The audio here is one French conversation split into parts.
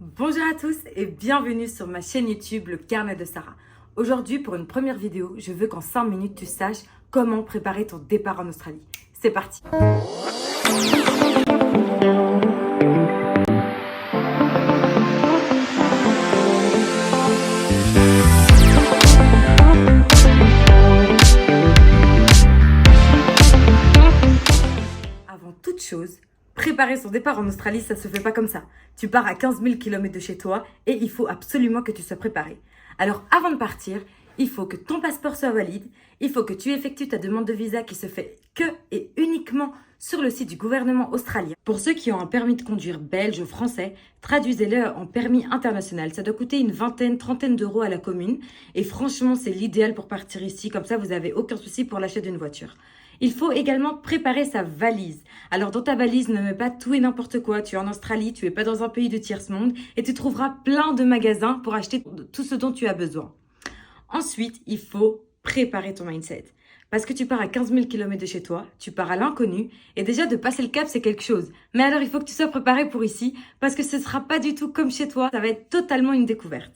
Bonjour à tous et bienvenue sur ma chaîne YouTube Le Carnet de Sarah. Aujourd'hui, pour une première vidéo, je veux qu'en 5 minutes, tu saches comment préparer ton départ en Australie. C'est parti! Avant toute chose, préparer son départ en Australie, ça se fait pas comme ça. Tu pars à 15 000 km de chez toi et il faut absolument que tu sois préparé. Alors avant de partir, il faut que ton passeport soit valide, il faut que tu effectues ta demande de visa qui se fait que et uniquement sur le site du gouvernement australien. Pour ceux qui ont un permis de conduire belge ou français, traduisez-le en permis international. Ça doit coûter une vingtaine, trentaine d'euros à la commune et franchement, c'est l'idéal pour partir ici. Comme ça, vous n'avez aucun souci pour l'achat d'une voiture. Il faut également préparer sa valise. Alors dans ta valise, ne mets pas tout et n'importe quoi. Tu es en Australie, tu n'es pas dans un pays de tiers-monde et tu trouveras plein de magasins pour acheter tout ce dont tu as besoin. Ensuite, il faut préparer ton mindset. Parce que tu pars à 15 000 km de chez toi, tu pars à l'inconnu et déjà de passer le cap, c'est quelque chose. Mais alors, il faut que tu sois préparé pour ici parce que ce ne sera pas du tout comme chez toi. Ça va être totalement une découverte.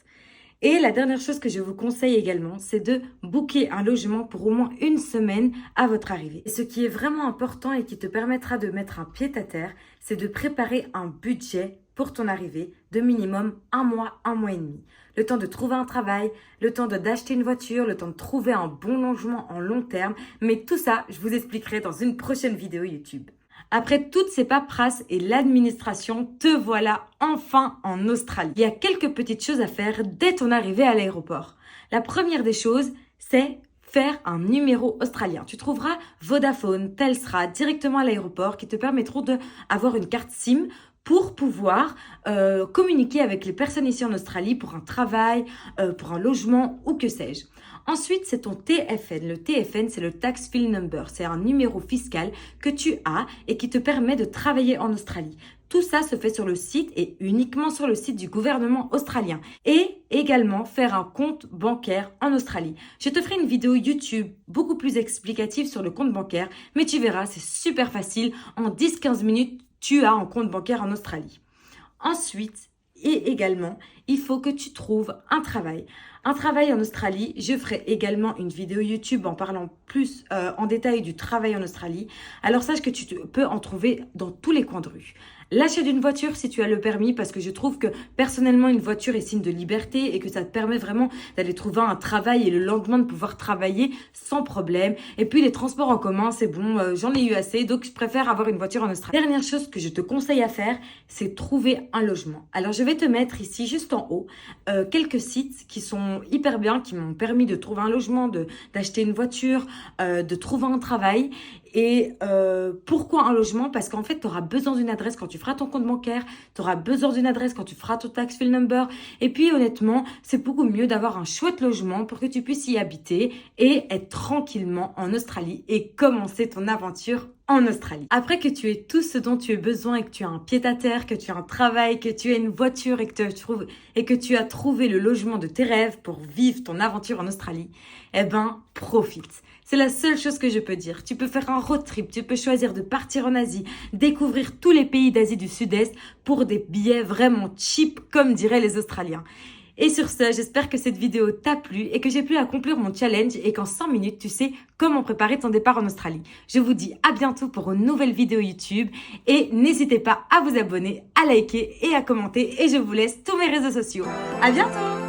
Et la dernière chose que je vous conseille également, c'est de booker un logement pour au moins une semaine à votre arrivée. Et ce qui est vraiment important et qui te permettra de mettre un pied à terre, c'est de préparer un budget pour ton arrivée de minimum un mois et demi. Le temps de trouver un travail, le temps d'acheter une voiture, le temps de trouver un bon logement en long terme. Mais tout ça, je vous expliquerai dans une prochaine vidéo YouTube. Après toutes ces paperasses et l'administration, te voilà enfin en Australie. Il y a quelques petites choses à faire dès ton arrivée à l'aéroport. La première des choses, c'est faire un numéro australien. Tu trouveras Vodafone, Telstra directement à l'aéroport qui te permettront d'avoir une carte SIM pour pouvoir communiquer avec les personnes ici en Australie pour un travail, pour un logement ou que sais-je. Ensuite, c'est ton TFN. Le TFN, c'est le Tax File Number. C'est un numéro fiscal que tu as et qui te permet de travailler en Australie. Tout ça se fait sur le site et uniquement sur le site du gouvernement australien. Et également faire un compte bancaire en Australie. Je te ferai une vidéo YouTube beaucoup plus explicative sur le compte bancaire, mais tu verras, c'est super facile. En 10-15 minutes, tu as un compte bancaire en Australie. Ensuite, et également, il faut que tu trouves un travail. Un travail en Australie, je ferai également une vidéo YouTube en parlant plus en détail du travail en Australie. Alors sache que tu peux en trouver dans tous les coins de rue. L'achat d'une voiture si tu as le permis, parce que je trouve que personnellement une voiture est signe de liberté et que ça te permet vraiment d'aller trouver un travail et le lendemain de pouvoir travailler sans problème. Et puis les transports en commun, c'est bon, j'en ai eu assez, donc je préfère avoir une voiture en Australie. Dernière chose que je te conseille à faire, c'est trouver un logement. Alors je vais te mettre ici juste en haut quelques sites qui sont hyper bien, qui m'ont permis de trouver un logement, d'acheter une voiture, de trouver un travail. Et pourquoi un logement? Parce qu'en fait, tu auras besoin d'une adresse quand tu feras ton compte bancaire, tu auras besoin d'une adresse quand tu feras ton tax file number. Et puis honnêtement, c'est beaucoup mieux d'avoir un chouette logement pour que tu puisses y habiter et être tranquillement en Australie et commencer ton aventure en Australie. Après que tu aies tout ce dont tu as besoin et que tu as un pied-à-terre, que tu as un travail, que tu as une voiture et que tu as trouvé le logement de tes rêves pour vivre ton aventure en Australie, eh ben, profite. C'est la seule chose que je peux dire. Tu peux faire un road trip, tu peux choisir de partir en Asie, découvrir tous les pays d'Asie du Sud-Est pour des billets vraiment cheap, comme diraient les Australiens. Et sur ce, j'espère que cette vidéo t'a plu et que j'ai pu accomplir mon challenge et qu'en 5 minutes, tu sais comment préparer ton départ en Australie. Je vous dis à bientôt pour une nouvelle vidéo YouTube et n'hésitez pas à vous abonner, à liker et à commenter et je vous laisse tous mes réseaux sociaux. À bientôt!